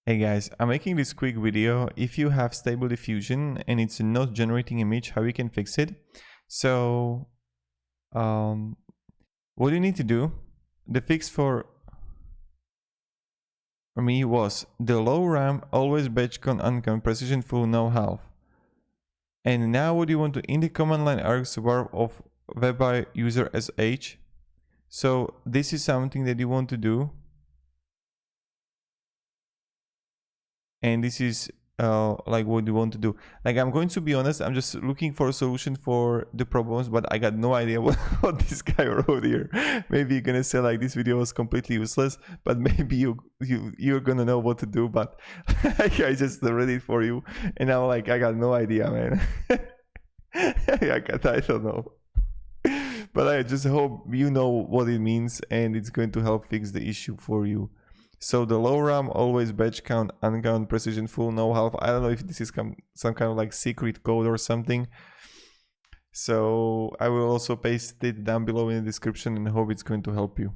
Hey guys, I'm making this quick video. If you have stable diffusion and it's not generating image, how you can fix it. So what you need to do, the fix for me was the low RAM, always batch con uncount, precision full, no half. And now what you want to, in the command line args var of webby user sh. So this is something that you want to do. And this is like what you want to do. Like, I'm going to be honest, I'm just looking for a solution for the problems, but I got no idea what this guy wrote here. Maybe you're gonna say like this video was completely useless, but maybe you're gonna know what to do. But I just read it for you, and I'm like, I got no idea, man. I don't know. But I just hope you know what it means, and it's going to help fix the issue for you. So the low RAM, always batch count, uncount, precision full, no half. I don't know if this is some kind of like secret code or something. So I will also paste it down below in the description and hope it's going to help you.